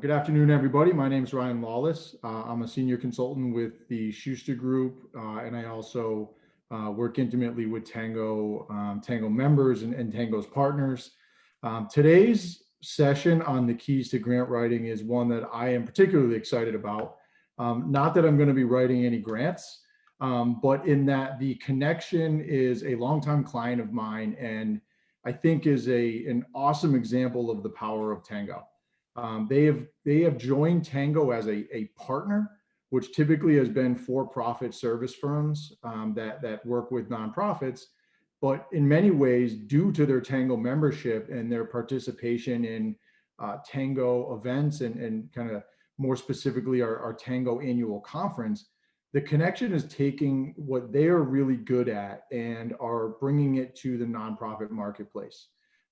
Good afternoon, everybody. My name is Ryan Lawless. I'm a senior consultant with the Schuster Group, and I also work intimately with TANGO, TANGO members and TANGO's partners. Today's session on the keys to grant writing is one that I am particularly excited about. Not that I'm going to be writing any grants, but in that the connection is a longtime client of mine, and I think is an awesome example of the power of TANGO. They have joined TANGO as a partner, which typically has been for-profit service firms that work with nonprofits. But in many ways, due to their TANGO membership and their participation in TANGO events and kind of more specifically our TANGO annual conference, the connection is taking what they are really good at and are bringing it to the nonprofit marketplace.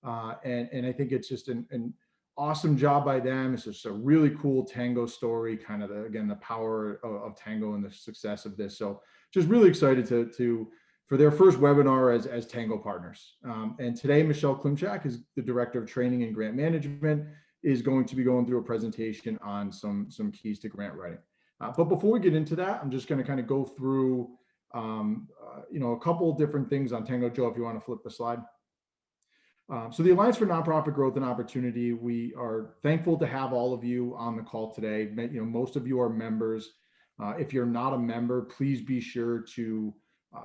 And I think it's just an awesome job by them. It's just a really cool TANGO story, kind of again, the power of TANGO and the success of this. So just really excited for their first webinar as TANGO partners. And today, Michele Klimczak is the Director of Training and Grant Management, is going to be going through a presentation on some keys to grant writing. But before we get into that, I'm just going to kind of go through a couple of different things on TANGO. Joe, if you want to flip the slide. So the Alliance for Nonprofit Growth and Opportunity, we are thankful to have all of you on the call today. Most of you are members. If you're not a member, please be sure to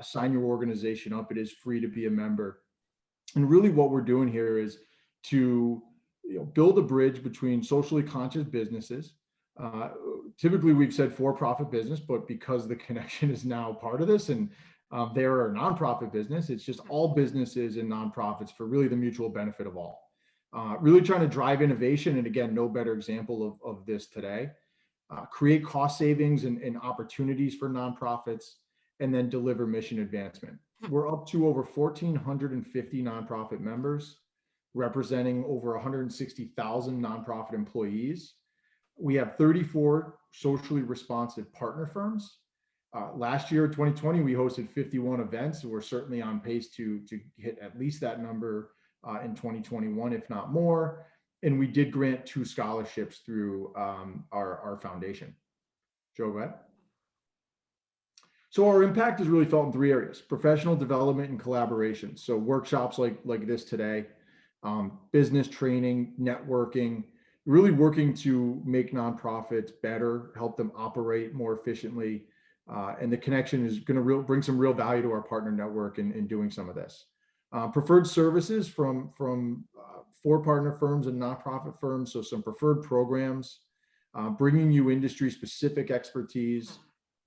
sign your organization up. It is free to be a member. And really what we're doing here is to build a bridge between socially conscious businesses. Typically, we've said for-profit business, but because the connection is now part of this and they're a nonprofit business, it's just all businesses and nonprofits for really the mutual benefit of all. Really trying to drive innovation, and again, no better example of this today. Create cost savings and opportunities for nonprofits, and then deliver mission advancement. We're up to over 1,450 nonprofit members, representing over 160,000 nonprofit employees. We have 34 socially responsive partner firms. Last year, 2020, we hosted 51 events. We're certainly on pace to hit at least that number in 2021, if not more. And we did grant 2 scholarships through our foundation. Joe, go ahead. So our impact is really felt in 3 areas: professional development and collaboration. So workshops like this today, business training, networking, really working to make nonprofits better, help them operate more efficiently. And the connection is going to bring some real value to our partner network in doing some of this. Preferred services from 4 partner firms and nonprofit firms. So some preferred programs, bringing you industry specific expertise,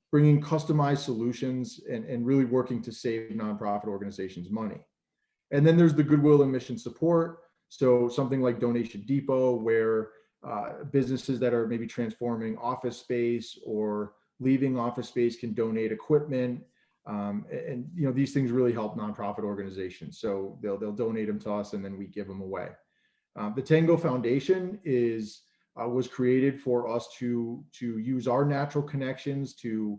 bringing customized solutions, and really working to save nonprofit organizations money. And then there's the goodwill and mission support. So something like Donation Depot, where businesses that are maybe transforming office space or leaving office space can donate equipment. And these things really help nonprofit organizations. So they'll donate them to us and then we give them away. The TANGO Foundation was created for us to use our natural connections to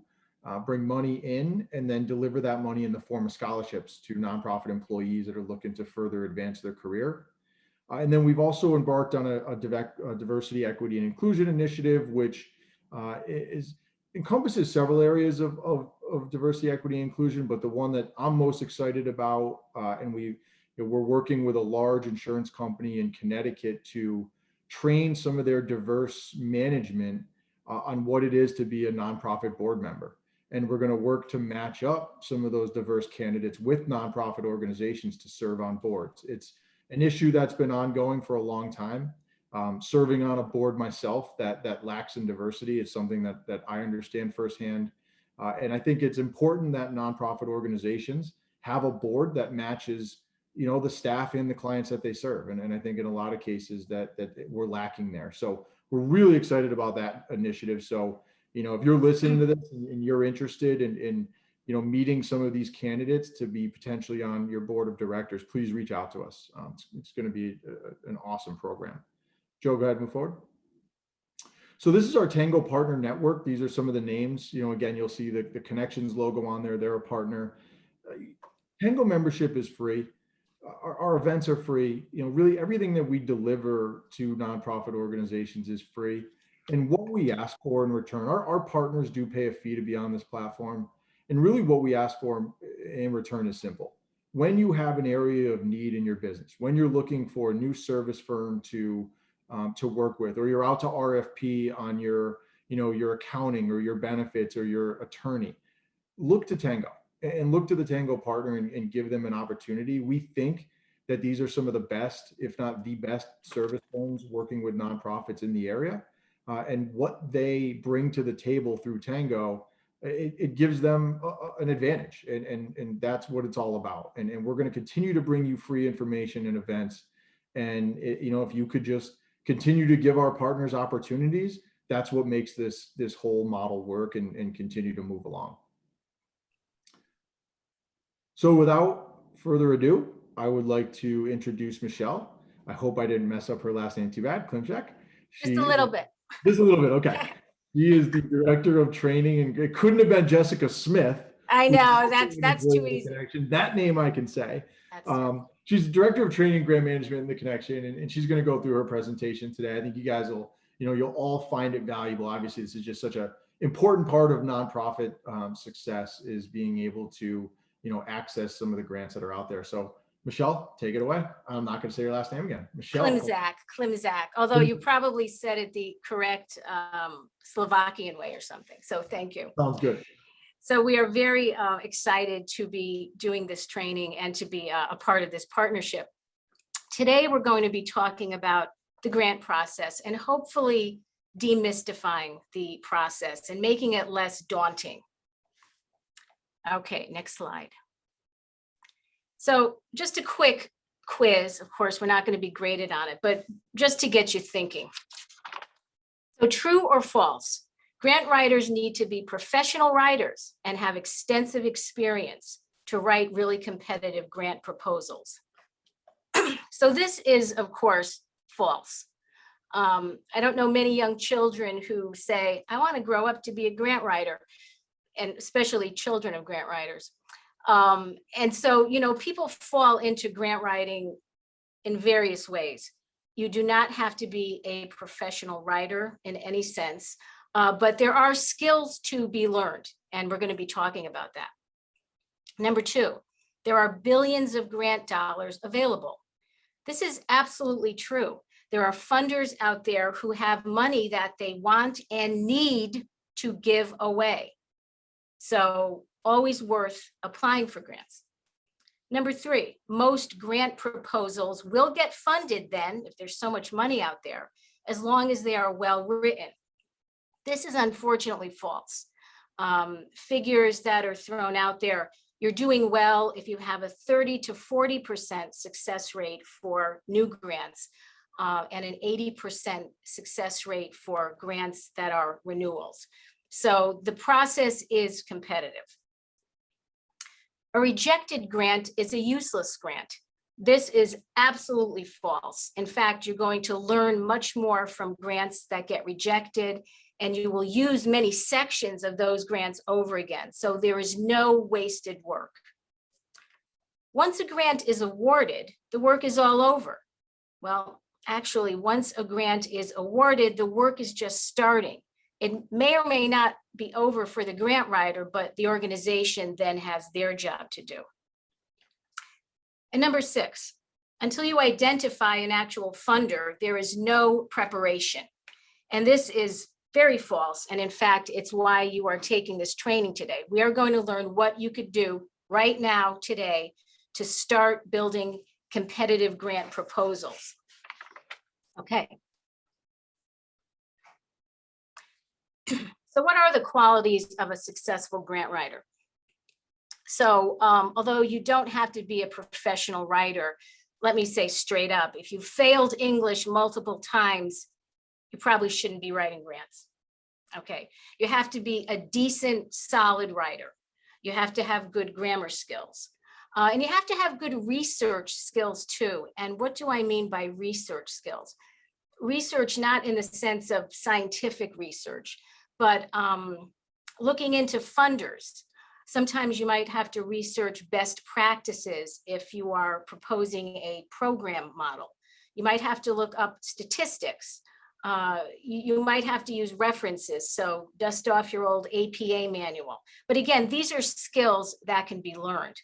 bring money in and then deliver that money in the form of scholarships to nonprofit employees that are looking to further advance their career. And then we've also embarked on a diversity, equity, and inclusion initiative, which encompasses several areas of diversity, equity, and inclusion, but the one that I'm most excited about, and we're working with a large insurance company in Connecticut to train some of their diverse management on what it is to be a nonprofit board member. And we're going to work to match up some of those diverse candidates with nonprofit organizations to serve on boards. It's an issue that's been ongoing for a long time. Serving on a board myself that lacks in diversity is something that I understand firsthand. And I think it's important that nonprofit organizations have a board that matches, the staff and the clients that they serve. And I think in a lot of cases that we're lacking there. So we're really excited about that initiative. So, if you're listening to this and you're interested in meeting some of these candidates to be potentially on your board of directors, please reach out to us. It's going to be an awesome program. Joe, go ahead and move forward. So this is our TANGO partner network. These are some of the names. Again, you'll see the Connections logo on there. They're a partner. TANGO membership is free. our events are free. You know, really everything that we deliver to nonprofit organizations is free. And what we ask for in return, our partners do pay a fee to be on this platform. And really what we ask for in return is simple. When you have an area of need in your business, when you're looking for a new service firm to work with, or you're out to RFP on your, you know, your accounting or your benefits or your attorney, look to Tango and look to the Tango partner and give them an opportunity. We think that these are some of the best, if not the best, service firms working with nonprofits in the area. And what they bring to the table through Tango, it gives them an advantage. And that's what it's all about. And we're going to continue to bring you free information and events. And you know, if you could just continue to give our partners opportunities, that's what makes this whole model work and continue to move along. So without further ado, I would like to introduce Michele. I hope I didn't mess up her last name too bad, Klimczak. Just a little bit. Just a little bit, okay. She is the director of training, and it couldn't have been Jessica Smith. I know, that's too easy. Connection. That name I can say. She's the director of training and grant management in the Connection, and she's going to go through her presentation today. I think you guys will, you know, you'll all find it valuable. Obviously, this is just such an important part of nonprofit success, is being able to, you know, access some of the grants that are out there. So Michele, take it away. I'm not going to say your last name again. Michele. Klimczak, although you probably said it the correct Slovakian way or something. So thank you. Sounds good. So we are very excited to be doing this training and to be a part of this partnership. Today, we're going to be talking about the grant process and hopefully demystifying the process and making it less daunting. Okay, next slide. So just a quick quiz. Of course, we're not going to be graded on it, but just to get you thinking. So true or false? Grant writers need to be professional writers and have extensive experience to write really competitive grant proposals. So this is, of course, false. I don't know many young children who say, I want to grow up to be a grant writer, and especially children of grant writers. And so, you know, people fall into grant writing in various ways. You do not have to be a professional writer in any sense, but there are skills to be learned, and we're going to be talking about that. Number two, there are billions of grant dollars available. This is absolutely true. There are funders out there who have money that they want and need to give away. So always worth applying for grants. Number three, most grant proposals will get funded then, if there's so much money out there, as long as they are well written. This is unfortunately false. Figures that are thrown out there, you're doing well if you have a 30 to 40% success rate for new grants and an 80% success rate for grants that are renewals. So the process is competitive. A rejected grant is a useless grant. This is absolutely false. In fact, you're going to learn much more from grants that get rejected, and you will use many sections of those grants over again. So there is no wasted work. Once a grant is awarded, the work is all over. Well, actually, once a grant is awarded, the work is just starting. It may or may not be over for the grant writer, but the organization then has their job to do. And number six, until you identify an actual funder, there is no preparation. And this is very false. And in fact, it's why you are taking this training today. We are going to learn what you could do right now today to start building competitive grant proposals. Okay. So what are the qualities of a successful grant writer? So although you don't have to be a professional writer, let me say straight up, if you failed English multiple times, you probably shouldn't be writing grants. Okay, you have to be a decent, solid writer. You have to have good grammar skills. And you have to have good research skills too. And what do I mean by research skills? Research not in the sense of scientific research, but looking into funders, Sometimes you might have to research best practices if you are proposing a program model. You might have to look up statistics. You might have to use references, so dust off your old APA manual. But again, these are skills that can be learned.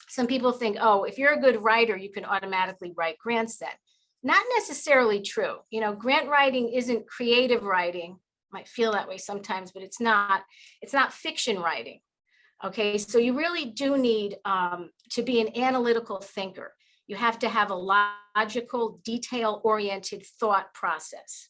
Some people think, oh, if you're a good writer, you can automatically write grants then. Not necessarily true. Grant writing isn't creative writing. Might feel that way sometimes, but it's not fiction writing. Okay, so you really do need to be an analytical thinker. You have to have a logical, detail-oriented thought process.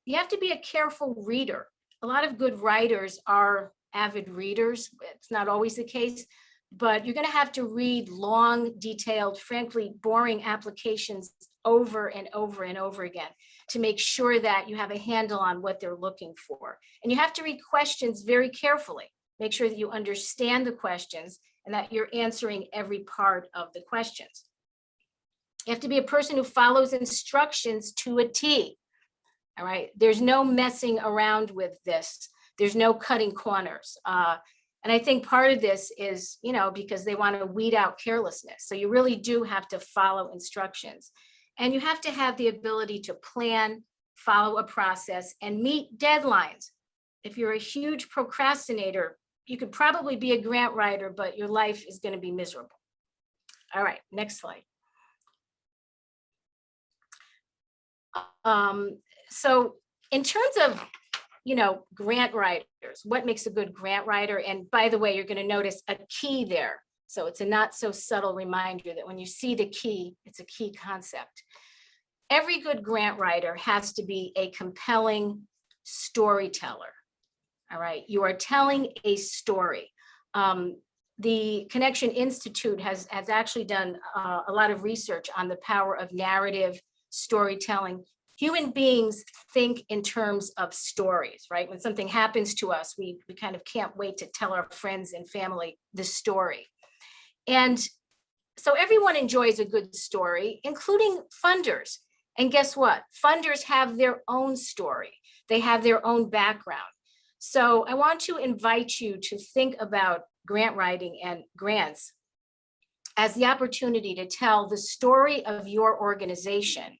You have to be a careful reader. A lot of good writers are avid readers. It's not always the case, but you're going to have to read long, detailed, frankly, boring applications over and over and over again to make sure that you have a handle on what they're looking for. And you have to read questions very carefully. Make sure that you understand the questions and that you're answering every part of the questions. You have to be a person who follows instructions to a T. All right, there's no messing around with this. There's no cutting corners. And I think part of this is, because they want to weed out carelessness. So you really do have to follow instructions. And you have to have the ability to plan, follow a process, and meet deadlines. If you're a huge procrastinator, you could probably be a grant writer, but your life is going to be miserable. All right, next slide. So in terms of, grant writers, what makes a good grant writer? And by the way, you're going to notice a key there. So it's a not so subtle reminder that when you see the key, it's a key concept. Every good grant writer has to be a compelling storyteller. All right, you are telling a story. The Connection Institute has actually done a lot of research on the power of narrative storytelling. Human beings think in terms of stories, right? When something happens to us, we kind of can't wait to tell our friends and family the story. And so everyone enjoys a good story, including funders. And guess what? Funders have their own story. They have their own background. So I want to invite you to think about grant writing and grants as the opportunity to tell the story of your organization,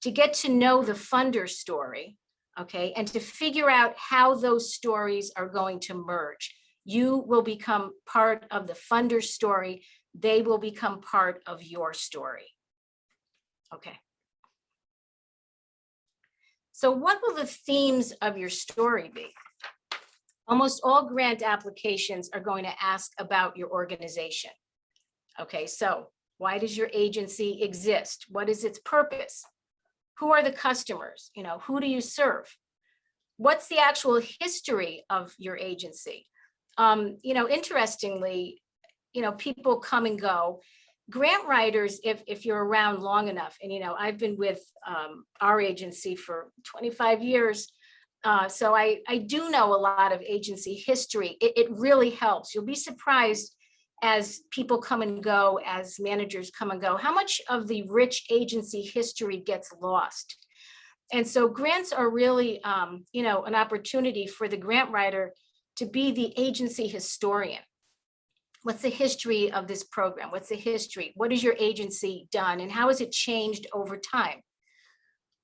to get to know the funder story, okay, and to figure out how those stories are going to merge. You will become part of the funder story. They will become part of your story. Okay. So what will the themes of your story be? Almost all grant applications are going to ask about your organization. Okay, so why does your agency exist? What is its purpose? Who are the customers? Who do you serve? What's the actual history of your agency? Interestingly, people come and go. Grant writers, if you're around long enough, and I've been with our agency for 25 years, so I do know a lot of agency history. It really helps. You'll be surprised as people come and go, as managers come and go, how much of the rich agency history gets lost. And so grants are really, an opportunity for the grant writer to be the agency historian. What's the history of this program? What's the history? What has your agency done? And how has it changed over time?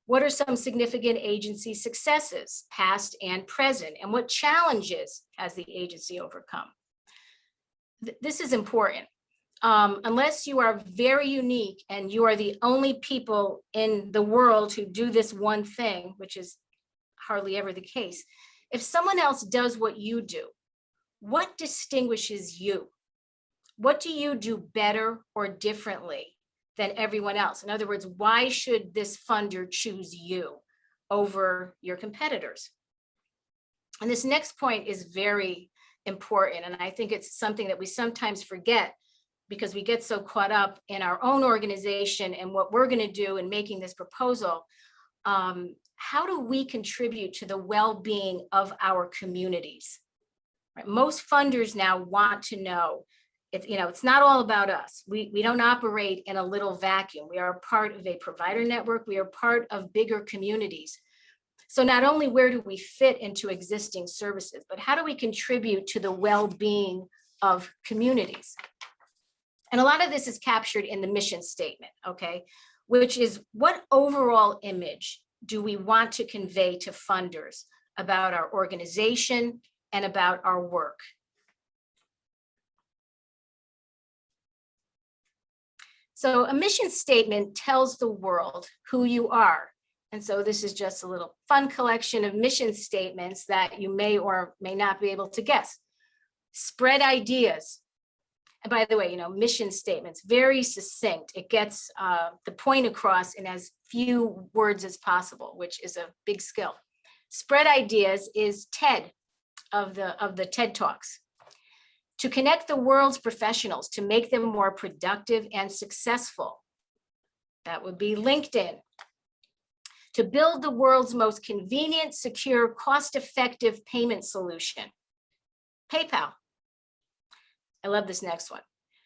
What are some significant agency successes, past and present? And what challenges has the agency overcome? This is important. Unless you are very unique and you are the only people in the world who do this one thing, which is hardly ever the case, if someone else does what you do, what distinguishes you? What do you do better or differently than everyone else? In other words, why should this funder choose you over your competitors? And this next point is very important. And I think it's something that we sometimes forget because we get so caught up in our own organization and what we're going to do in making this proposal. How do we contribute to the well-being of our communities? Right? Most funders now want to know, it's not all about us. We don't operate in a little vacuum. We are a part of a provider network. We are part of bigger communities. So not only where do we fit into existing services, but how do we contribute to the well-being of communities? And a lot of this is captured in the mission statement, okay, which is what overall image do we want to convey to funders about our organization and about our work? So a mission statement tells the world who you are. And so this is just a little fun collection of mission statements that you may or may not be able to guess. Spread ideas. And by the way, mission statements, very succinct. It gets the point across in as few words as possible, which is a big skill. Spread ideas is TED of the TED Talks. To connect the world's professionals, to make them more productive and successful. That would be LinkedIn. To build the world's most convenient, secure, cost-effective payment solution. PayPal. I love this next one.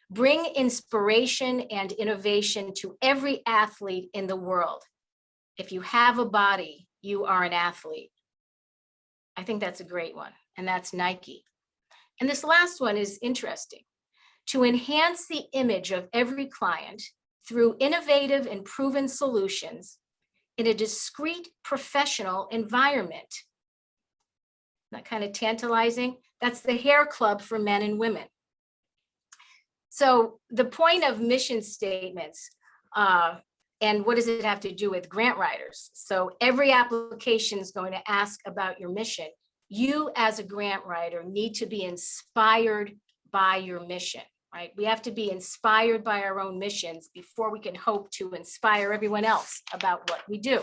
Bring inspiration and innovation to every athlete in the world. If you have a body, you are an athlete. I think that's a great one, and that's Nike. And this last one is interesting. To enhance the image of every client through innovative and proven solutions in a discreet professional environment. That kind of tantalizing. That's the hair club for men and women. So the point of mission statements, and what does it have to do with grant writers? So every application is going to ask about your mission. You as a grant writer need to be inspired by your mission, right? We have to be inspired by our own missions before we can hope to inspire everyone else about what we do.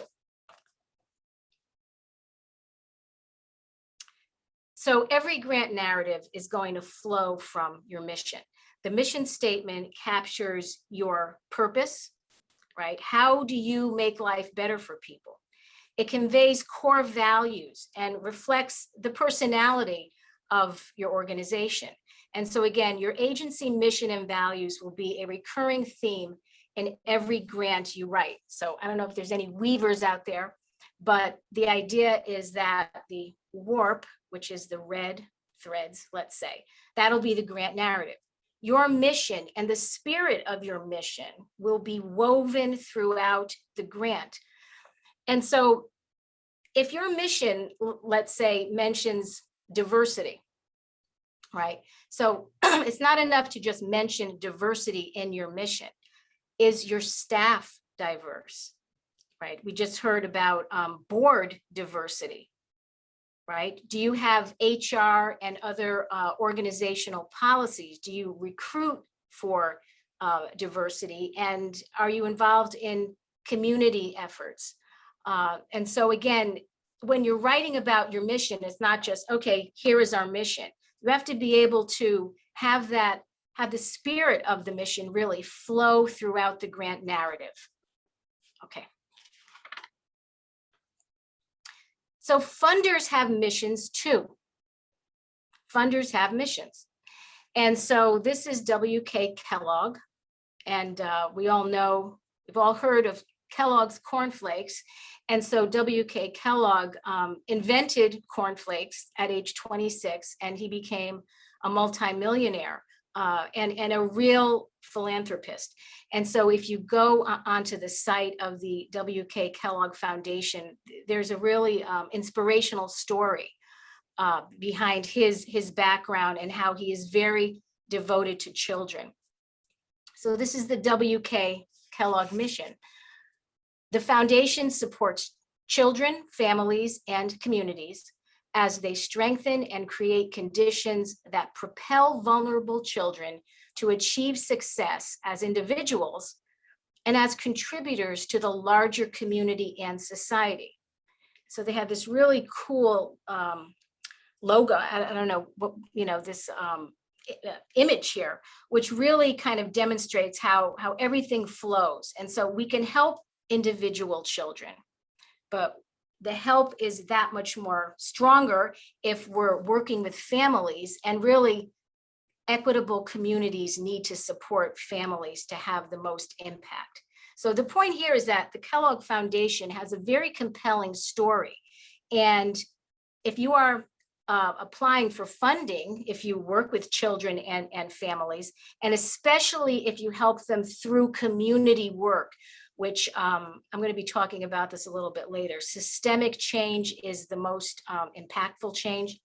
So every grant narrative is going to flow from your mission. The mission statement captures your purpose, right? How do you make life better for people? It conveys core values and reflects the personality of your organization. And so again, your agency mission and values will be a recurring theme in every grant you write. So I don't know if there's any weavers out there, but the idea is that the warp, which is the red threads, let's say, that'll be the grant narrative. Your mission and the spirit of your mission will be woven throughout the grant. And so if your mission, let's say, mentions diversity, right? So it's not enough to just mention diversity in your mission. Is your staff diverse, right? We just heard about board diversity, right? Do you have HR and other organizational policies? Do you recruit for diversity? And are you involved in community efforts? And so again, when you're writing about your mission, it's not just, okay, here is our mission. You have to be able to have the spirit of the mission really flow throughout the grant narrative. Okay. So funders have missions too. Funders have missions. And so this is W.K. Kellogg. And we all know, we've all heard of Kellogg's cornflakes. And so W.K. Kellogg invented cornflakes at age 26, and he became a multimillionaire and a real philanthropist. And so if you go onto the site of the W.K. Kellogg Foundation, there's a really inspirational story behind his background and how he is very devoted to children. So this is the W.K. Kellogg mission. The foundation supports children, families, and communities as they strengthen and create conditions that propel vulnerable children to achieve success as individuals and as contributors to the larger community and society. So they have this really cool logo. I don't know what, this image here, which really kind of demonstrates how everything flows. And so we can help individual children, but the help is that much more stronger if we're working with families, and really equitable communities need to support families to have the most impact. So the point here is that the Kellogg Foundation has a very compelling story And if you are applying for funding, if you work with children and families, and especially if you help them through community work, which I'm going to be talking about this a little bit later. Systemic change is the most impactful change.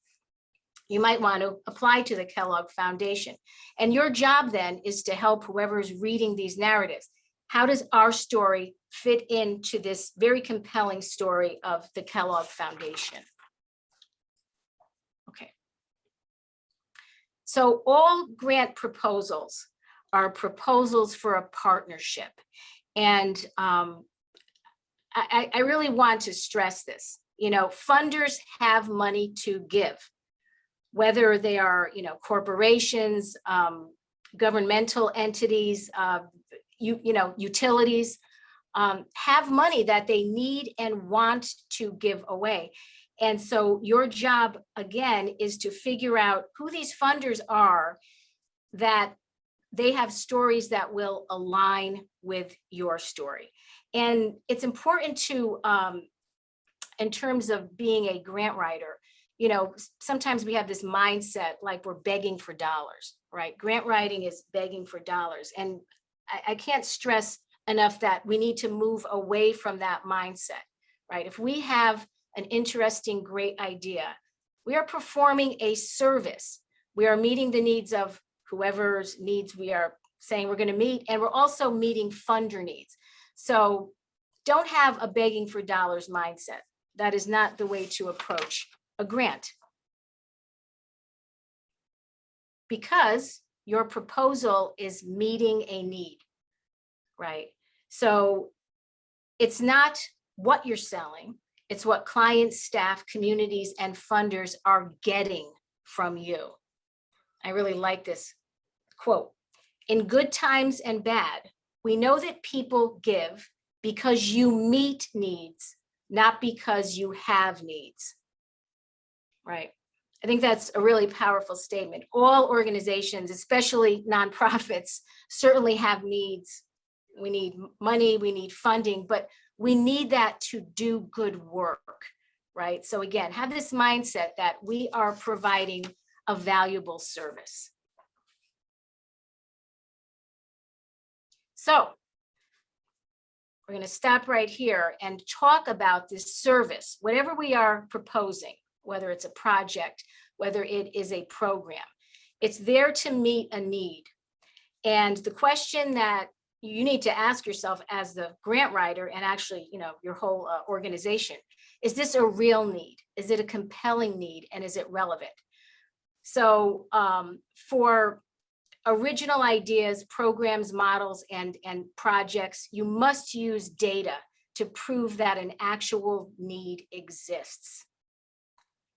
You might want to apply to the Kellogg Foundation. And your job then is to help whoever is reading these narratives. How does our story fit into this very compelling story of the Kellogg Foundation? Okay. So all grant proposals are proposals for a partnership. And I really want to stress this. You know, funders have money to give, whether they are, you know, corporations, governmental entities, utilities, have money that they need and want to give away. And so your job, again, is to figure out who these funders are, that they have stories that will align with your story. And it's important to, in terms of being a grant writer, you know, sometimes we have this mindset like we're begging for dollars, right? Grant writing is begging for dollars. And I can't stress enough that we need to move away from that mindset, right? If we have an interesting, great idea, we are performing a service. We are meeting the needs of whoever's needs we are saying we're going to meet, and we're also meeting funder needs. So don't have a begging for dollars mindset. That is not the way to approach a grant, because your proposal is meeting a need, right? So it's not what you're selling, it's what clients, staff, communities, and funders are getting from you. I really like this quote. In good times and bad, we know that people give because you meet needs, not because you have needs, right? I think that's a really powerful statement. All organizations, especially nonprofits, certainly have needs. We need money, we need funding, but we need that to do good work, right? So again, have this mindset that we are providing a valuable service. So we're going to stop right here and talk about this service, whatever we are proposing, whether it's a project, whether it is a program. It's there to meet a need. And the question that you need to ask yourself as the grant writer, and actually, you know, your whole organization, is this a real need? Is it a compelling need? And is it relevant? So for original ideas, programs, models, and projects, you must use data to prove that an actual need exists.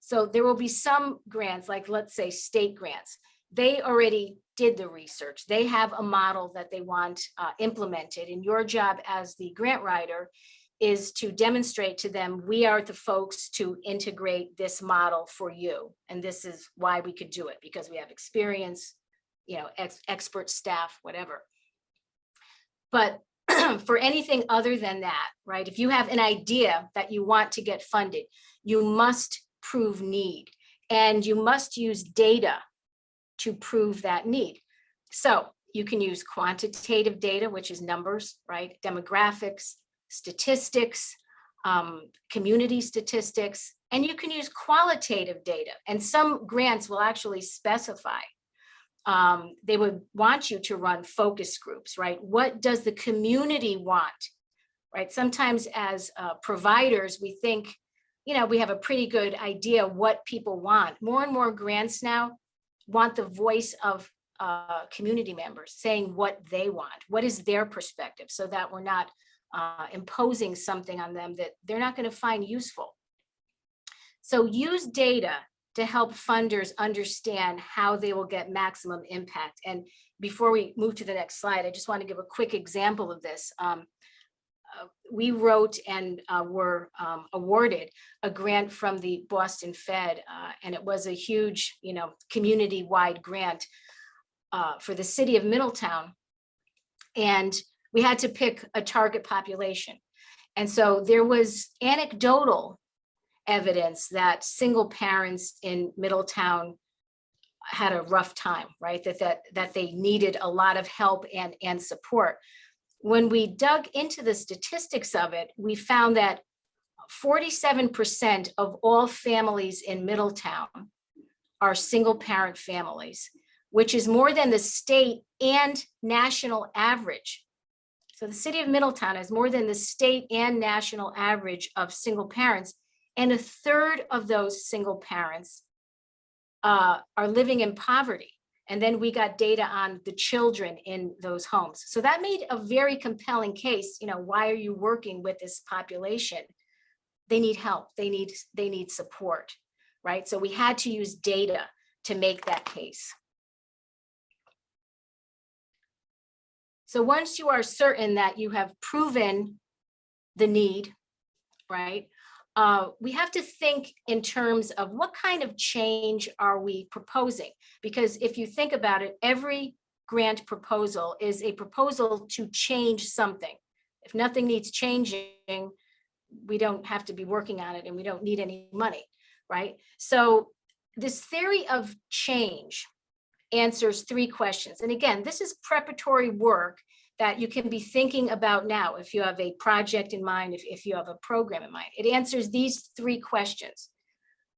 So there will be some grants, like let's say state grants. They already did the research. They have a model that they want implemented. And your job as the grant writer is to demonstrate to them, we are the folks to integrate this model for you. And this is why we could do it, because we have experience, you know, expert staff, whatever. But for anything other than that, right? If you have an idea that you want to get funded, you must prove need, and you must use data to prove that need. So you can use quantitative data, which is numbers, right? Demographics, statistics, community statistics, and you can use qualitative data. And some grants will actually specify, they would want you to run focus groups, right? What does the community want, right? Sometimes as providers, we think, you know, we have a pretty good idea what people want. More and more grants now want the voice of community members saying what they want, what is their perspective, so that we're not imposing something on them that they're not going to find useful. So use data to help funders understand how they will get maximum impact. And before we move to the next slide, I just want to give a quick example of this. We wrote and were awarded a grant from the Boston Fed, and it was a huge, you know, community-wide grant for the city of Middletown. And we had to pick a target population. And so there was anecdotal evidence that single parents in Middletown had a rough time, right? That they needed a lot of help and support. When we dug into the statistics of it, we found that 47% of all families in Middletown are single parent families, which is more than the state and national average. So the city of Middletown has more than the state and national average of single parents, and a third of those single parents are living in poverty. And then we got data on the children in those homes. So that made a very compelling case. Why are you working with this population? They need help. They need support, right? So we had to use data to make that case. So once you are certain that you have proven the need, right? We have to think in terms of what kind of change are we proposing? Because if you think about it, every grant proposal is a proposal to change something. If nothing needs changing, we don't have to be working on it and we don't need any money, right? So this theory of change answers 3 questions. And again, this is preparatory work that you can be thinking about now if you have a project in mind, if you have a program in mind. It answers these 3 questions.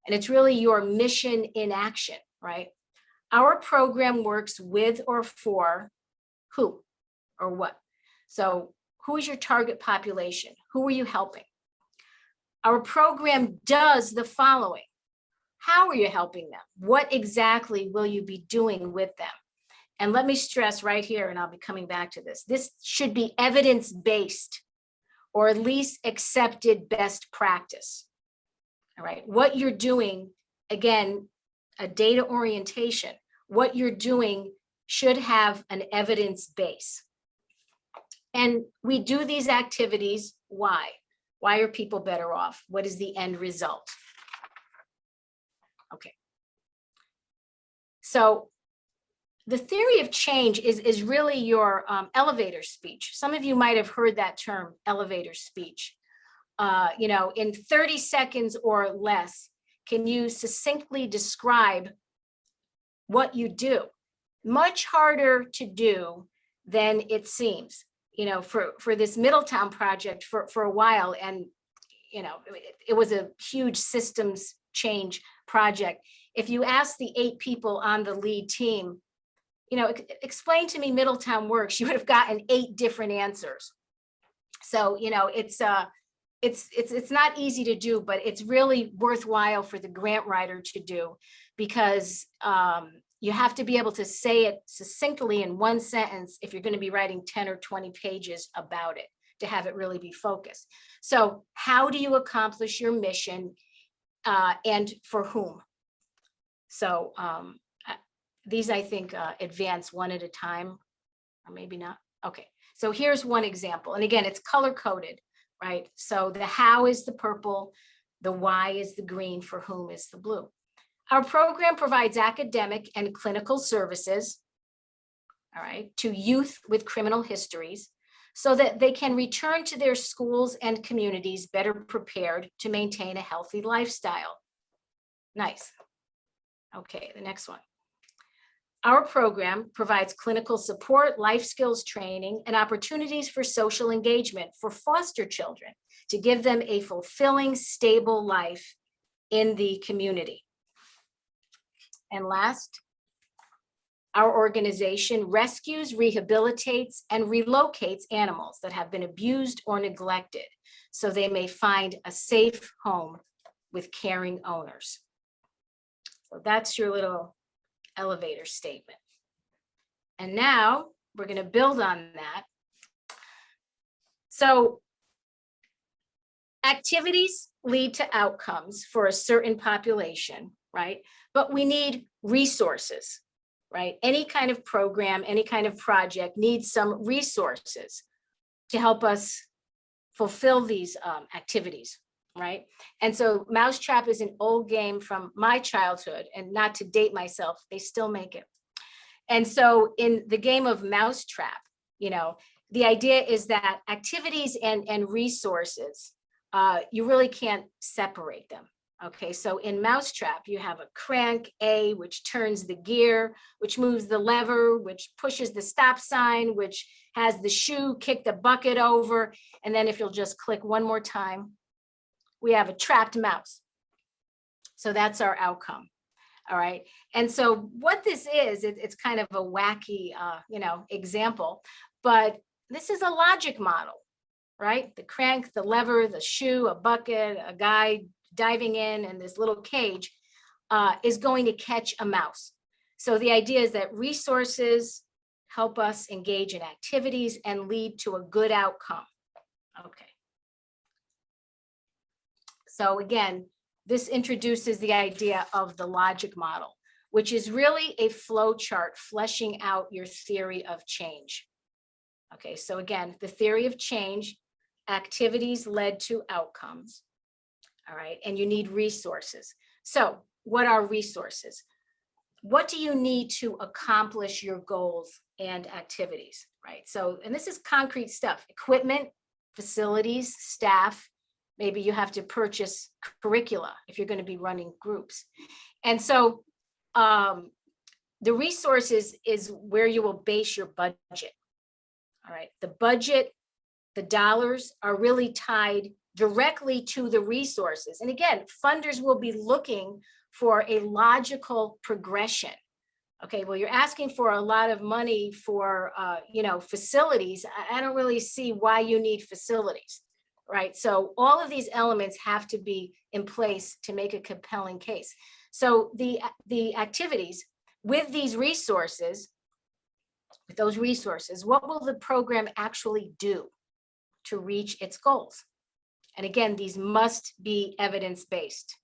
And it's really your mission in action, right? Our program works with or for who or what? So who is your target population? Who are you helping? Our program does the following. How are you helping them? What exactly will you be doing with them? And let me stress right here, and I'll be coming back to this, this should be evidence-based or at least accepted best practice. All right, what you're doing, again, a data orientation, what you're doing should have an evidence base. And we do these activities, why? Why are people better off? What is the end result? Okay. So the theory of change is really your elevator speech. Some of you might have heard that term, elevator speech. In 30 seconds or less, can you succinctly describe what you do? Much harder to do than it seems. For this Middletown project for a while, and it was a huge systems change project. If you ask the 8 people on the lead team, explain to me Middletown works, you would have gotten 8 different answers. So, it's not easy to do, but it's really worthwhile for the grant writer to do, because you have to be able to say it succinctly in 1 sentence if you're going to be writing 10 or 20 pages about it, to have it really be focused. So how do you accomplish your mission, and for whom? So these, I think, advance one at a time, or maybe not. Okay, so here's one example. And again, it's color coded, right? So the how is the purple, the why is the green, for whom is the blue. Our program provides academic and clinical services, all right, to youth with criminal histories, so that they can return to their schools and communities better prepared to maintain a healthy lifestyle. Nice. Okay, the next one. Our program provides clinical support, life skills training, and opportunities for social engagement for foster children to give them a fulfilling, stable life in the community. And last, our organization rescues, rehabilitates, and relocates animals that have been abused or neglected, so they may find a safe home with caring owners. So that's your little elevator statement. And now we're going to build on that. So activities lead to outcomes for a certain population, right? But we need resources, right? Any kind of program, any kind of project needs some resources to help us fulfill these activities, right? And so Mousetrap is an old game from my childhood, and not to date myself, they still make it. And so in the game of Mousetrap, the idea is that activities and resources, you really can't separate them. Okay, so in Mousetrap, you have a crank A, which turns the gear, which moves the lever, which pushes the stop sign, which has the shoe kick the bucket over. And then if you'll just click one more time, we have a trapped mouse. So that's our outcome. All right. And so what this is, it's kind of a wacky, example, but this is a logic model, right? The crank, the lever, the shoe, a bucket, a guy diving in, and this little cage is going to catch a mouse. So the idea is that resources help us engage in activities and lead to a good outcome. Okay. So again, this introduces the idea of the logic model, which is really a flow chart fleshing out your theory of change. Okay, so again, the theory of change, activities led to outcomes. All right, and you need resources. So what are resources? What do you need to accomplish your goals and activities, right? So, and this is concrete stuff: equipment, facilities, staff. Maybe you have to purchase curricula if you're going to be running groups. And so the resources is where you will base your budget. All right, the budget, the dollars are really tied directly to the resources. And again, funders will be looking for a logical progression. Okay, well, you're asking for a lot of money for, facilities. I don't really see why you need facilities, right? So all of these elements have to be in place to make a compelling case. So the activities with these resources, with those resources, what will the program actually do to reach its goals? And again, these must be evidence-based,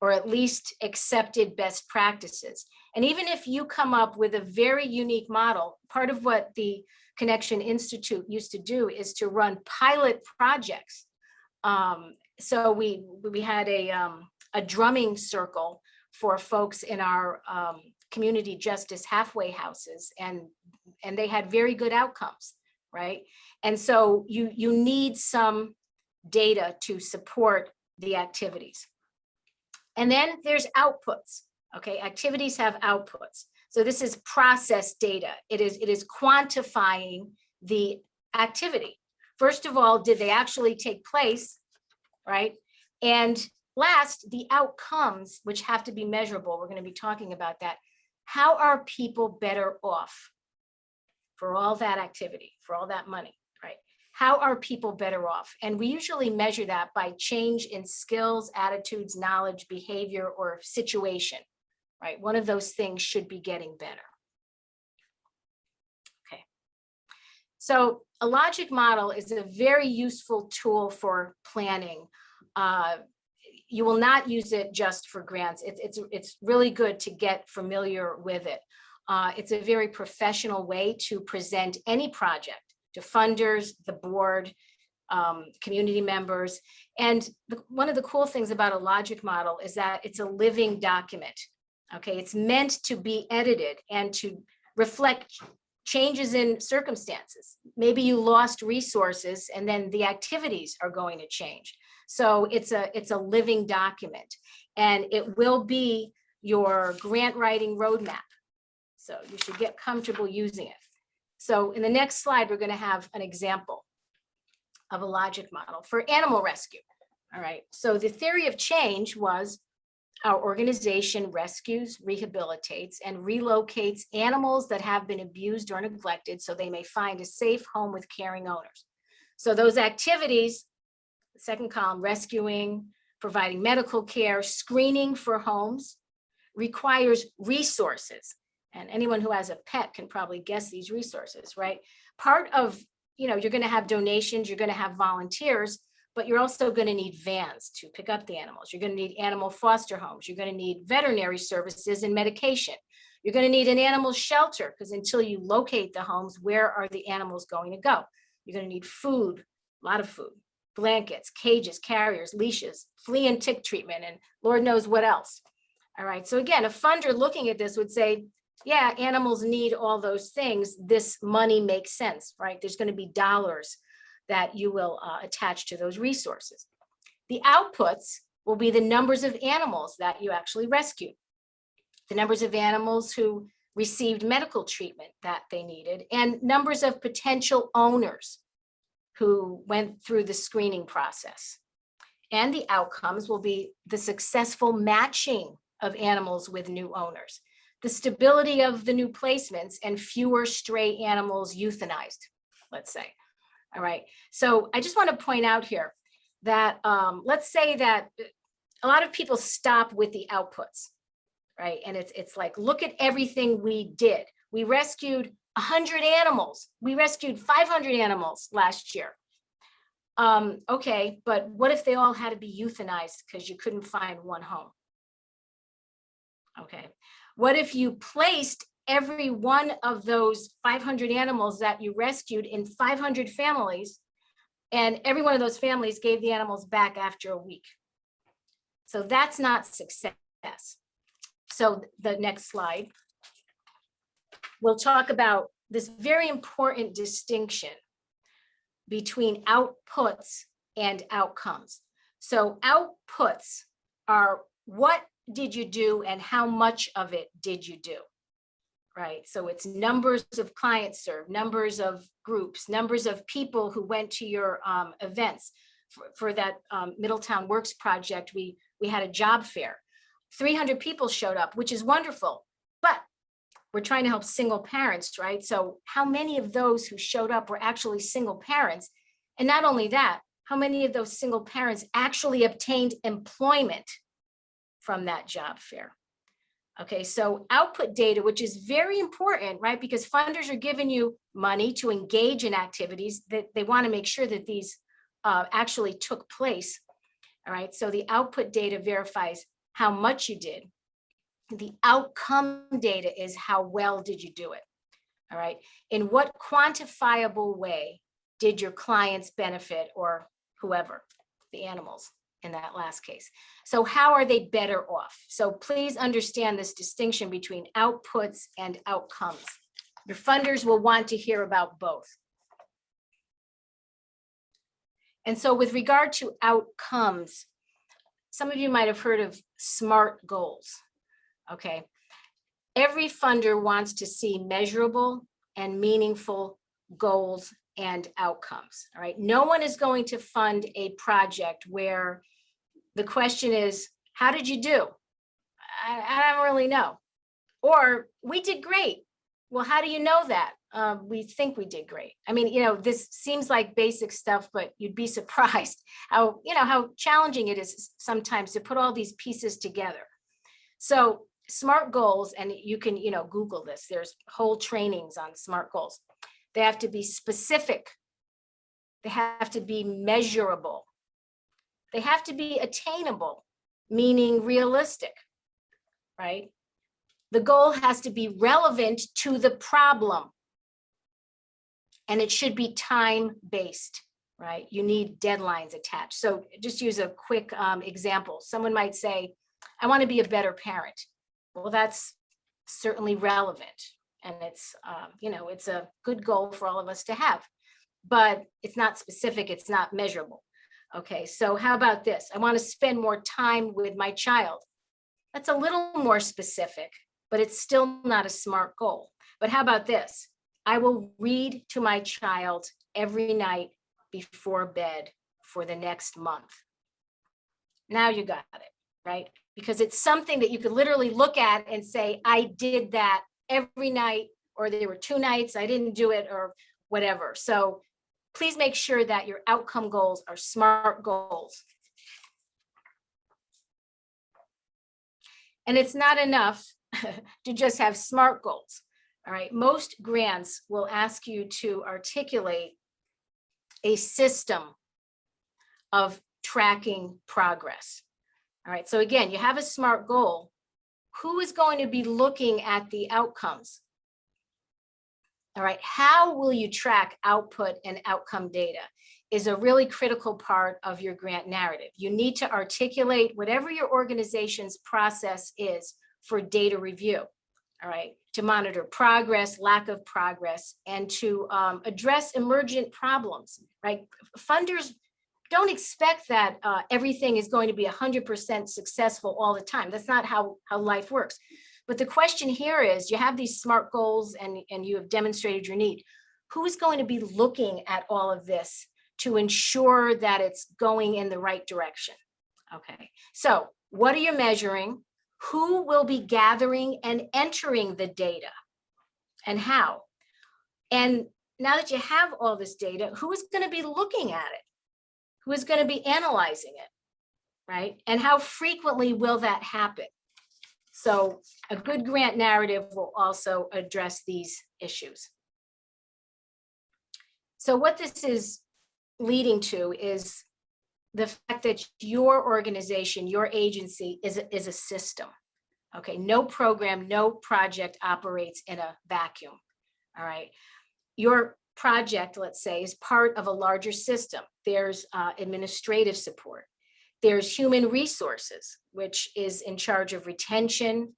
or at least accepted best practices. And even if you come up with a very unique model, part of what the Connection Institute used to do is to run pilot projects. So we had a drumming circle for folks in our community justice halfway houses, and they had very good outcomes, right? And so you need some data to support the activities. And then there's outputs. Okay, activities have outputs. So this is process data. It is quantifying the activity. First of all, did they actually take place, right? And last, the outcomes, which have to be measurable. We're going to be talking about that. How are people better off for all that activity, for all that money, right? How are people better off? And we usually measure that by change in skills, attitudes, knowledge, behavior, or situation, right? One of those things should be getting better. Okay. So a logic model is a very useful tool for planning. You will not use it just for grants. It's really good to get familiar with it. It's a very professional way to present any project to funders, the board, community members. And one of the cool things about a logic model is that it's a living document. Okay, it's meant to be edited and to reflect changes in circumstances. Maybe you lost resources and then the activities are going to change. So it's a living document, and it will be your grant writing roadmap. So you should get comfortable using it. So in the next slide, we're going to have an example of a logic model for animal rescue. All right, so the theory of change was our organization rescues, rehabilitates, and relocates animals that have been abused or neglected so they may find a safe home with caring owners. So those activities, the second column, rescuing, providing medical care, screening for homes, requires resources. And anyone who has a pet can probably guess these resources, right? Part of, you're going to have donations, you're going to have volunteers, but you're also going to need vans to pick up the animals. You're going to need animal foster homes. You're going to need veterinary services and medication. You're going to need an animal shelter, because until you locate the homes, where are the animals going to go? You're going to need food, a lot of food, blankets, cages, carriers, leashes, flea and tick treatment, and Lord knows what else. All right. So again, a funder looking at this would say, yeah, animals need all those things. This money makes sense, right? There's going to be dollars that you will attach to those resources. The outputs will be the numbers of animals that you actually rescued, the numbers of animals who received medical treatment that they needed, and numbers of potential owners who went through the screening process. And the outcomes will be the successful matching of animals with new owners, the stability of the new placements, and fewer stray animals euthanized, let's say. All right, so I just want to point out here that let's say that a lot of people stop with the outputs, right? And it's like, look at everything we did. We rescued 100 animals. We rescued 500 animals last year. Okay, but what if they all had to be euthanized because you couldn't find one home? Okay, what if you placed every one of those 500 animals that you rescued in 500 families, and every one of those families gave the animals back after a week? So that's not success. So the next slide, we'll talk about this very important distinction between outputs and outcomes. So outputs are what did you do and how much of it did you do, right? So it's numbers of clients served, numbers of groups, numbers of people who went to your events. For that Middletown Works project, we had a job fair. 300 people showed up, which is wonderful, but we're trying to help single parents, right? So how many of those who showed up were actually single parents? And not only that, how many of those single parents actually obtained employment from that job fair? Okay, so output data, which is very important, right? Because funders are giving you money to engage in activities that they want to make sure that these actually took place. All right, so the output data verifies how much you did. The outcome data is how well did you do it. All right, in what quantifiable way did your clients benefit, or whoever, the animals in that last case? So how are they better off? So please understand this distinction between outputs and outcomes. Your funders will want to hear about both. And so with regard to outcomes, some of you might have heard of SMART goals. Okay, every funder wants to see measurable and meaningful goals and outcomes. All right, no one is going to fund a project where the question is, how did you do? I don't really know. Or we did great. Well, how do you know that? We think we did great. I mean, you know, this seems like basic stuff, but you'd be surprised how, you know, how challenging it is sometimes to put all these pieces together. So SMART goals, and you can, you know, Google this. There's whole trainings on SMART goals. They have to be specific. They have to be measurable. They have to be attainable, meaning realistic, right? The goal has to be relevant to the problem, and it should be time-based, right? You need deadlines attached. So just use a quick example. Someone might say, I want to be a better parent. Well, that's certainly relevant, and it's, you know, it's a good goal for all of us to have, but it's not specific, it's not measurable. Okay, so how about this? I want to spend more time with my child. That's a little more specific, but it's still not a SMART goal. But how about this? I will read to my child every night before bed for the next month. Now you got it, right? Because it's something that you could literally look at and say, I did that every night, or there were 2 nights I didn't do it, or whatever. So please make sure that your outcome goals are SMART goals. And it's not enough to just have SMART goals. All right, most grants will ask you to articulate a system of tracking progress. All right, so again, you have a SMART goal. Who is going to be looking at the outcomes? All right, how will you track output and outcome data is a really critical part of your grant narrative. You need to articulate whatever your organization's process is for data review, all right, to monitor progress, lack of progress, and to address emergent problems, right? Funders don't expect that everything is going to be 100% successful all the time. That's not how life works. But the question here is, you have these SMART goals and you have demonstrated your need. Who is going to be looking at all of this to ensure that it's going in the right direction? Okay, so what are you measuring? Who will be gathering and entering the data and how? And now that you have all this data, who is going to be looking at it? Who is going to be analyzing it, right? And how frequently will that happen? So a good grant narrative will also address these issues. So what this is leading to is the fact that your organization, your agency is a system. Okay, no program, no project operates in a vacuum. All right. Your project, let's say, is part of a larger system. There's administrative support. There's human resources, which is in charge of retention,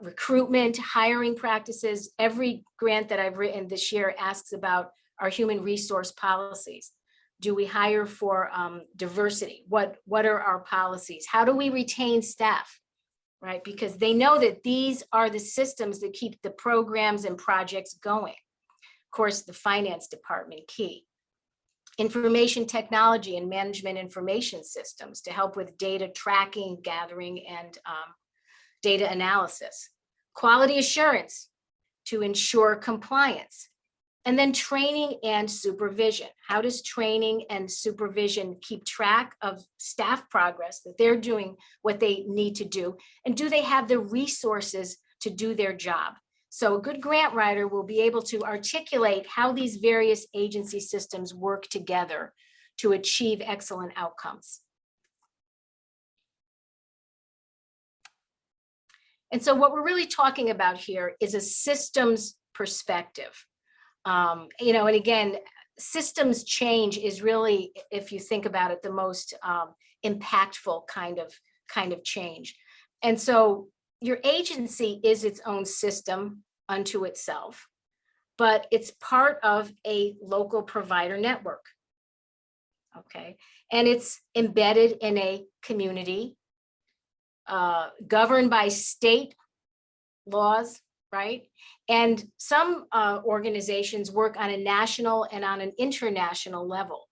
recruitment, hiring practices. Every grant that I've written this year asks about our human resource policies. Do we hire for diversity? What are our policies? How do we retain staff? Right? Because they know that these are the systems that keep the programs and projects going. Of course, the finance department, key. Information technology and management information systems to help with data tracking, gathering, and data analysis. Quality assurance to ensure compliance. And then training and supervision. How does training and supervision keep track of staff progress, that they're doing what they need to do? And do they have the resources to do their job? So a good grant writer will be able to articulate how these various agency systems work together to achieve excellent outcomes. And so what we're really talking about here is a systems perspective. You know, and again, systems change is really, if you think about it, the most impactful kind of change. And so your agency is its own system unto itself, but it's part of a local provider network. Okay, and it's embedded in a community, governed by state laws, right? And some organizations work on a national and on an international level.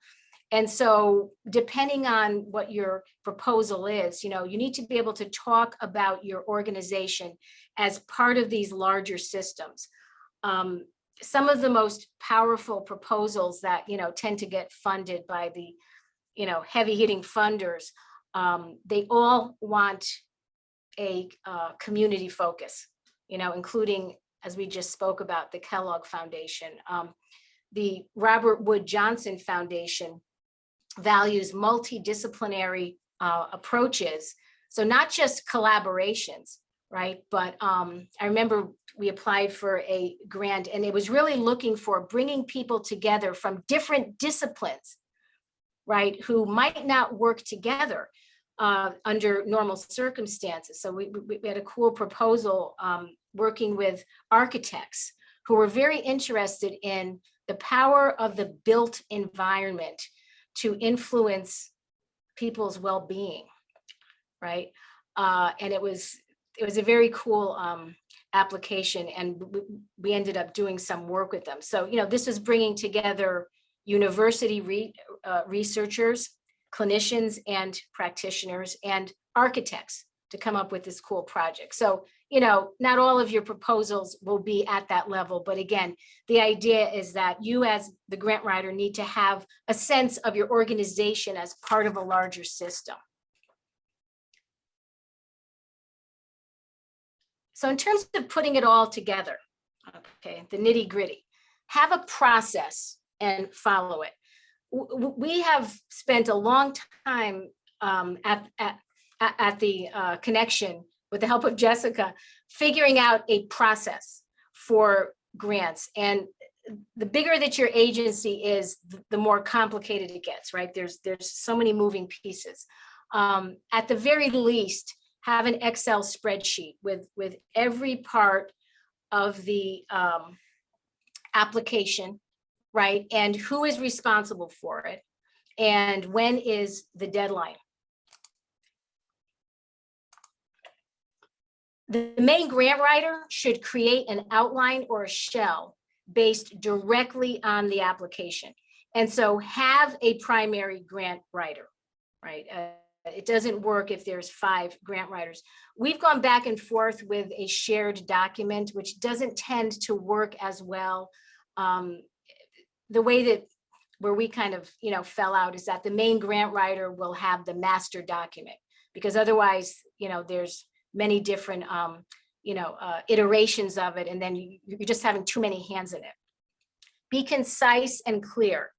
And so depending on what your proposal is, you know, you need to be able to talk about your organization as part of these larger systems. Some of the most powerful proposals that, you know, tend to get funded by the, you know, heavy hitting funders, they all want a community focus, you know, including, as we just spoke about, the Kellogg Foundation. The Robert Wood Johnson Foundation values multidisciplinary approaches. So not just collaborations, right? But I remember we applied for a grant and it was really looking for bringing people together from different disciplines, right? Who might not work together under normal circumstances. So we had a cool proposal working with architects who were very interested in the power of the built environment to influence people's well-being, right? And it was a very cool application, and we ended up doing some work with them. So, you know, this is bringing together university researchers, clinicians and practitioners, and architects to come up with this cool project. So, you know, not all of your proposals will be at that level, but again, the idea is that you as the grant writer need to have a sense of your organization as part of a larger system. So in terms of putting it all together, okay, the nitty gritty, have a process and follow it. We have spent a long time at the connection, with the help of Jessica, figuring out a process for grants. And the bigger that your agency is, the more complicated it gets, right? There's so many moving pieces. At the very least, have an Excel spreadsheet with every part of the application, right? And who is responsible for it, And when is the deadline? The main grant writer should create an outline or a shell based directly on the application. And so have a primary grant writer, right? It doesn't work if there's 5 grant writers. We've gone back and forth with a shared document, which doesn't tend to work as well. The way that where we kind of, fell out is that the main grant writer will have the master document, because otherwise, there's many different, iterations of it, and then you're just having too many hands in it. Be concise and clear.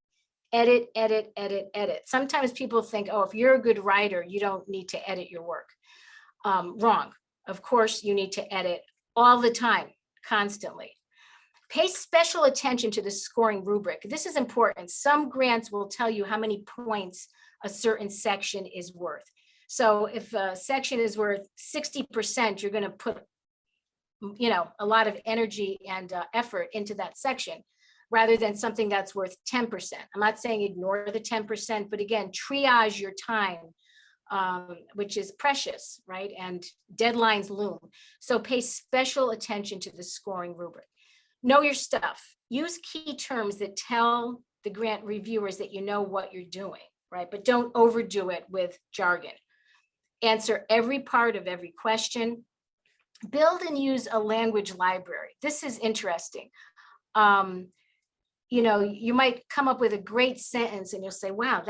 Edit, edit, edit, edit. Sometimes people think, oh, if you're a good writer, you don't need to edit your work. Wrong. Of course, you need to edit all the time, constantly. Pay special attention to the scoring rubric. This is important. Some grants will tell you how many points a certain section is worth. So if a section is worth 60%, you're going to put, a lot of energy and effort into that section, rather than something that's worth 10%. I'm not saying ignore the 10%, but again, triage your time, which is precious, right? And deadlines loom. So pay special attention to the scoring rubric. Know your stuff. Use key terms that tell the grant reviewers that you know what you're doing, right? But don't overdo it with jargon. Answer every part of every question. Build and use a language library. This is interesting. You might come up with a great sentence and you'll say, wow,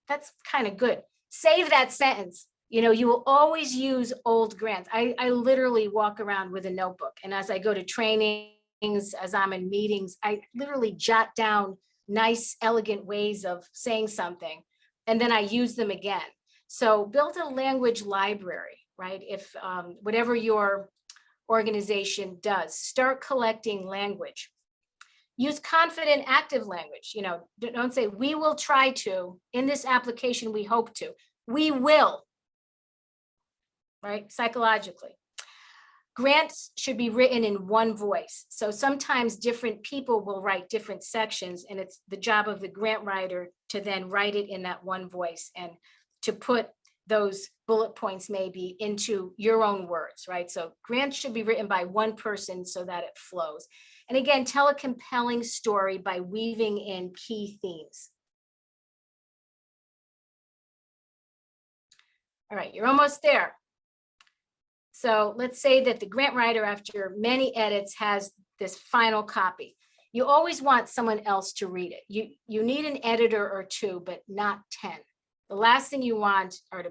that's kind of good. Save that sentence. You will always use old grants. I literally walk around with a notebook, and as I go to trainings, as I'm in meetings, I literally jot down nice, elegant ways of saying something, and then I use them again. So build a language library, right? If whatever your organization does, start collecting language. Use confident active language. Don't say, we will try to, in this application, we hope to. We will, right? Psychologically. Grants should be written in one voice. So sometimes different people will write different sections, and it's the job of the grant writer to then write it in that one voice and to put those bullet points maybe into your own words, right? So grants should be written by one person so that it flows. And again, tell a compelling story by weaving in key themes. All right, you're almost there. So let's say that the grant writer, after many edits, has this final copy. You always want someone else to read it. You need an editor or 2, but not 10. The last thing you want are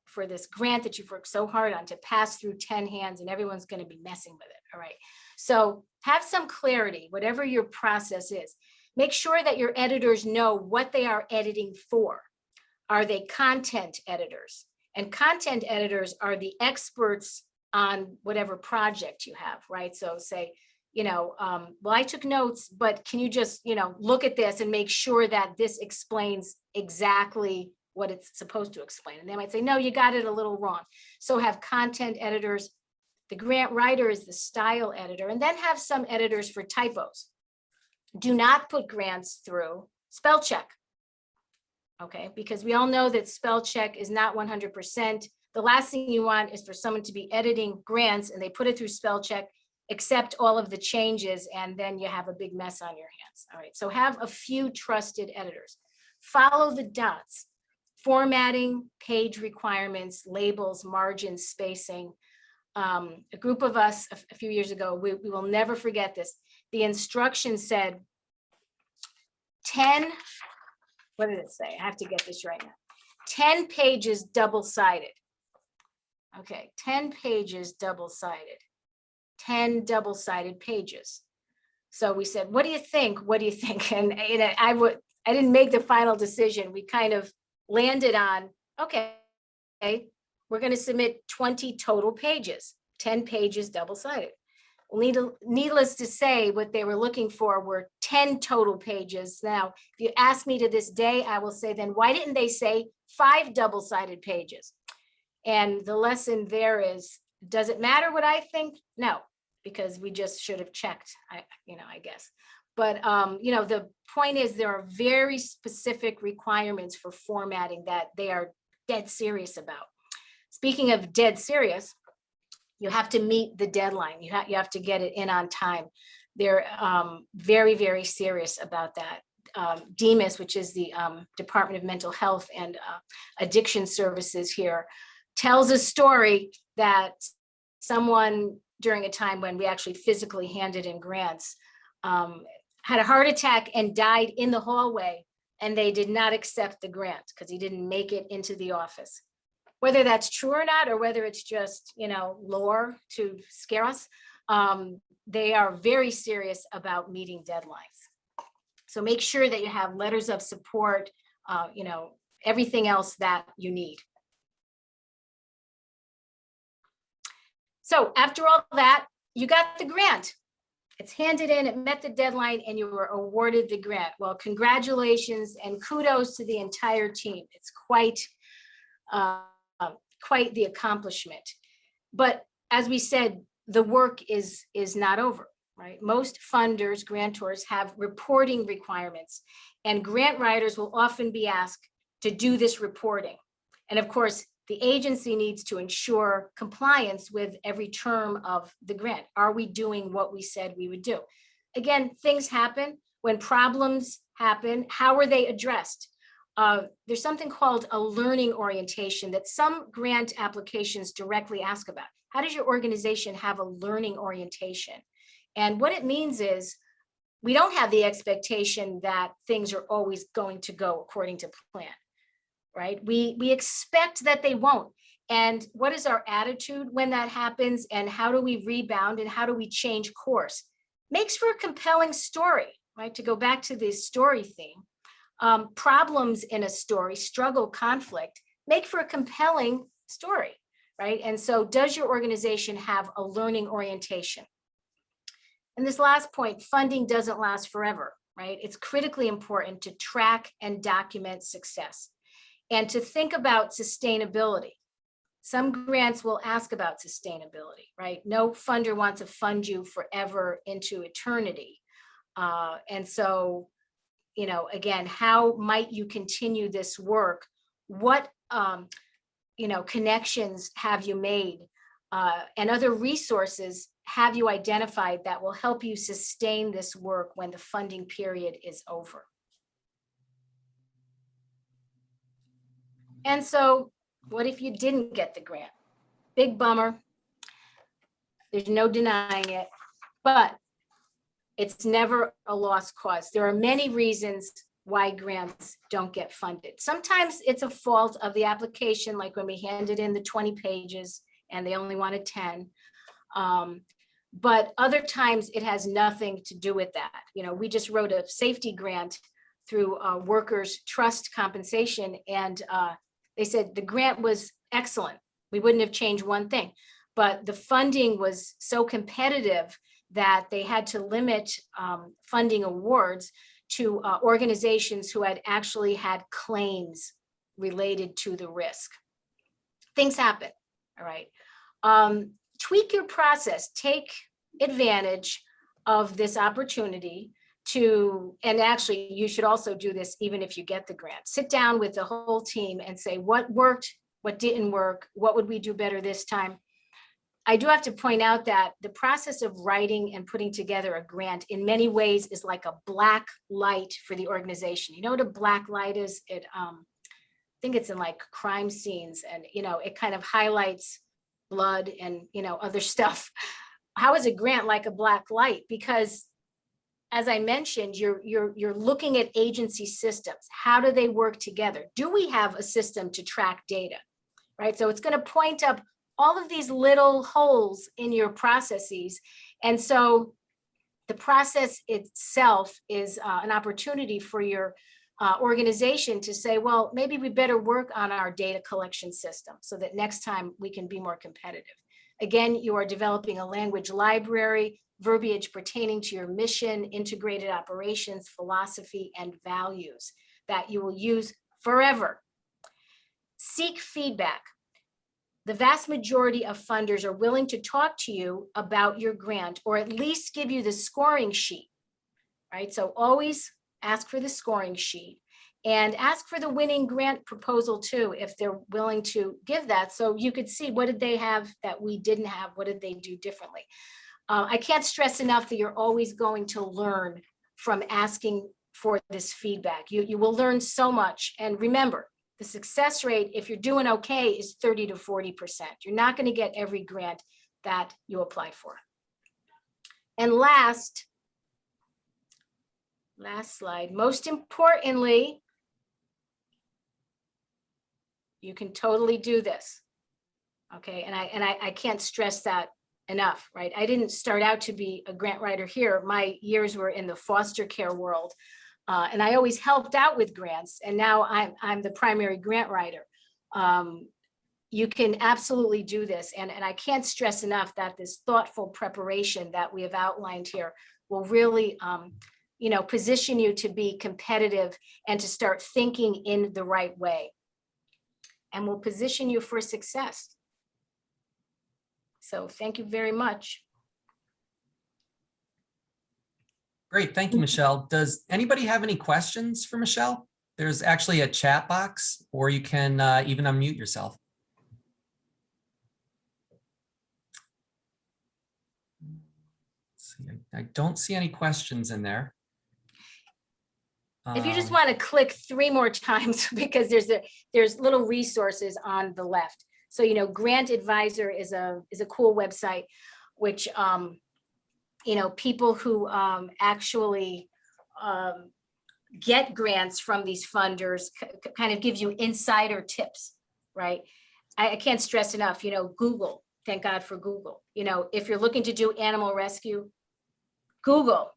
for this grant that you've worked so hard on to pass through 10 hands, and everyone's going to be messing with it. All right. So have some clarity, whatever your process is. Make sure that your editors know what they are editing for. Are they content editors? And content editors are the experts on whatever project you have, right? So say, well, I took notes, but can you just, look at this and make sure that this explains exactly what it's supposed to explain? And they might say, no, you got it a little wrong. So have content editors. The grant writer is the style editor, and then have some editors for typos. Do not put grants through spell check. Okay, because we all know that spell check is not 100%. The last thing you want is for someone to be editing grants and they put it through spell check, accept all of the changes, and then you have a big mess on your hands. All right, so have a few trusted editors. Follow the dots. Formatting, page requirements, labels, margins, spacing. A group of us a few years ago, we will never forget this. The instructions said 10, what did it say? I have to get this right now. 10 pages double-sided. Okay, 10 pages double-sided. 10 double-sided pages. So we said, what do you think? What do you think? And I didn't make the final decision. We kind of landed on, okay, we're going to submit 20 total pages, 10 pages double-sided. Needless to say, what they were looking for were 10 total pages. Now, if you ask me to this day, I will say, then why didn't they say 5 double-sided pages? And the lesson there is, does it matter what I think? No, because we just should have checked, I guess. But, you know, the point is there are very specific requirements for formatting that they are dead serious about. Speaking of dead serious, you have to meet the deadline. You have to get it in on time. They're very, very serious about that. DEMIS, which is the Department of Mental Health and Addiction Services here, tells a story that someone during a time when we actually physically handed in grants had a heart attack and died in the hallway, and they did not accept the grant because he didn't make it into the office. Whether that's true or not, or whether it's just, you know, lore to scare us, they are very serious about meeting deadlines. So make sure that you have letters of support, you know, everything else that you need. So after all that, you got the grant. It's handed in, it met the deadline, and you were awarded the grant. Well, congratulations and kudos to the entire team. It's quite the accomplishment. But as we said, the work is not over, right? Most funders, grantors have reporting requirements, and grant writers will often be asked to do this reporting. And of course, the agency needs to ensure compliance with every term of the grant. Are we doing what we said we would do? Again, things happen. When problems happen, how are they addressed? There's something called a learning orientation that some grant applications directly ask about. How does your organization have a learning orientation? And what it means is we don't have the expectation that things are always going to go according to plan. Right? We expect that they won't. And what is our attitude when that happens? And how do we rebound? And how do we change course? Makes for a compelling story, right? To go back to the story theme, problems in a story, struggle, conflict, make for a compelling story, right? And so does your organization have a learning orientation? And this last point, funding doesn't last forever, right? It's critically important to track and document success. And to think about sustainability. Some grants will ask about sustainability, right? No funder wants to fund you forever into eternity. And so, you know, again, how might you continue this work? What, you know, connections have you made? And other resources have you identified that will help you sustain this work when the funding period is over? And so what if you didn't get the grant? Big bummer. There's no denying it, but it's never a lost cause. There are many reasons why grants don't get funded. Sometimes it's a fault of the application, like when we handed in the 20 pages and they only wanted 10. But other times it has nothing to do with that. You know, we just wrote a safety grant through workers' trust compensation, and they said the grant was excellent. We wouldn't have changed one thing, but the funding was so competitive that they had to limit funding awards to organizations who had actually had claims related to the risk. Things happen, all right? Tweak your process, take advantage of this opportunity to, and actually you should also do this even if you get the grant. Sit down with the whole team and say what worked, what didn't work, what would we do better this time? I do have to point out that the process of writing and putting together a grant in many ways is like a black light for the organization. You know what a black light is? It, I think it's in like crime scenes, and you know, it kind of highlights blood and you know, other stuff. How is a grant like a black light? Because as I mentioned, you're looking at agency systems. How do they work together? Do we have a system to track data, right? So it's going to point up all of these little holes in your processes. And so the process itself is an opportunity for your organization to say, well, maybe we better work on our data collection system so that next time we can be more competitive. Again, you are developing a language library, verbiage pertaining to your mission, integrated operations, philosophy, and values that you will use forever. Seek feedback. The vast majority of funders are willing to talk to you about your grant, or at least give you the scoring sheet. right? So always ask for the scoring sheet and ask for the winning grant proposal too, if they're willing to give that. So you could see, what did they have that we didn't have? What did they do differently? I can't stress enough that you're always going to learn from asking for this feedback. You will learn so much. And remember, the success rate, if you're doing okay, is 30 to 40%. You're not going to get every grant that you apply for. And last slide, most importantly, you can totally do this. Okay, and I can't stress that enough, right? I didn't start out to be a grant writer here. My years were in the foster care world. And I always helped out with grants, and now I'm the primary grant writer. You can absolutely do this. And I can't stress enough that this thoughtful preparation that we have outlined here will really position you to be competitive and to start thinking in the right way, and will position you for success. So thank you very much. Great, thank you, Michele. Does anybody have any questions for Michele? There's actually a chat box, or you can even unmute yourself. Let's see, I don't see any questions in there. If you just want to click 3 more times, because there's little resources on the left. So, Grant Advisor is a cool website, which, people who actually get grants from these funders kind of gives you insider tips, right? I can't stress enough, Google, thank God for Google. If you're looking to do animal rescue, Google,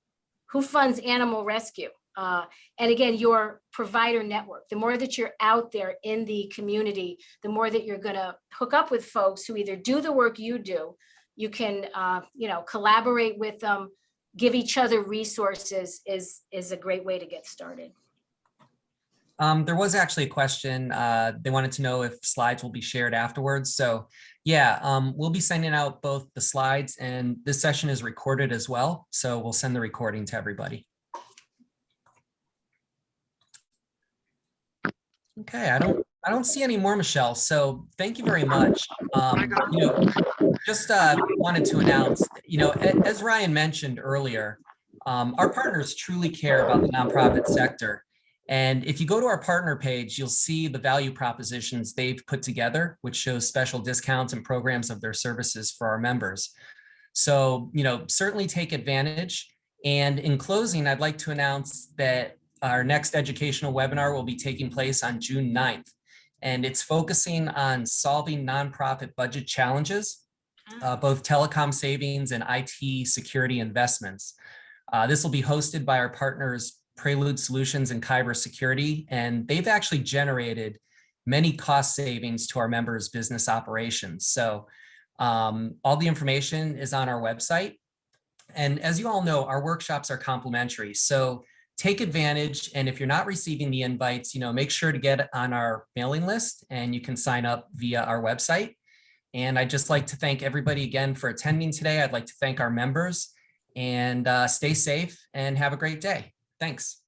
who funds animal rescue? And again, your provider network, the more that you're out there in the community, the more that you're going to hook up with folks who either do the work you do. You can, collaborate with them, give each other resources is a great way to get started. There was actually a question. They wanted to know if slides will be shared afterwards. So yeah, we'll be sending out both the slides, and this session is recorded as well. So we'll send the recording to everybody. Okay, I don't see any more, Michele. So thank you very much. Just wanted to announce, as Ryan mentioned earlier, our partners truly care about the nonprofit sector. And if you go to our partner page, you'll see the value propositions they've put together, which shows special discounts and programs of their services for our members. So, certainly take advantage. And in closing, I'd like to announce that our next educational webinar will be taking place on June 9th. And it's focusing on solving nonprofit budget challenges, both telecom savings and IT security investments. This will be hosted by our partners, Prelude Solutions and Kyber Security, and they've actually generated many cost savings to our members' business operations. So all the information is on our website. And as you all know, our workshops are complimentary. So take advantage. And if you're not receiving the invites, make sure to get on our mailing list, and you can sign up via our website. And I'd just like to thank everybody again for attending today. I'd like to thank our members, and stay safe and have a great day. Thanks.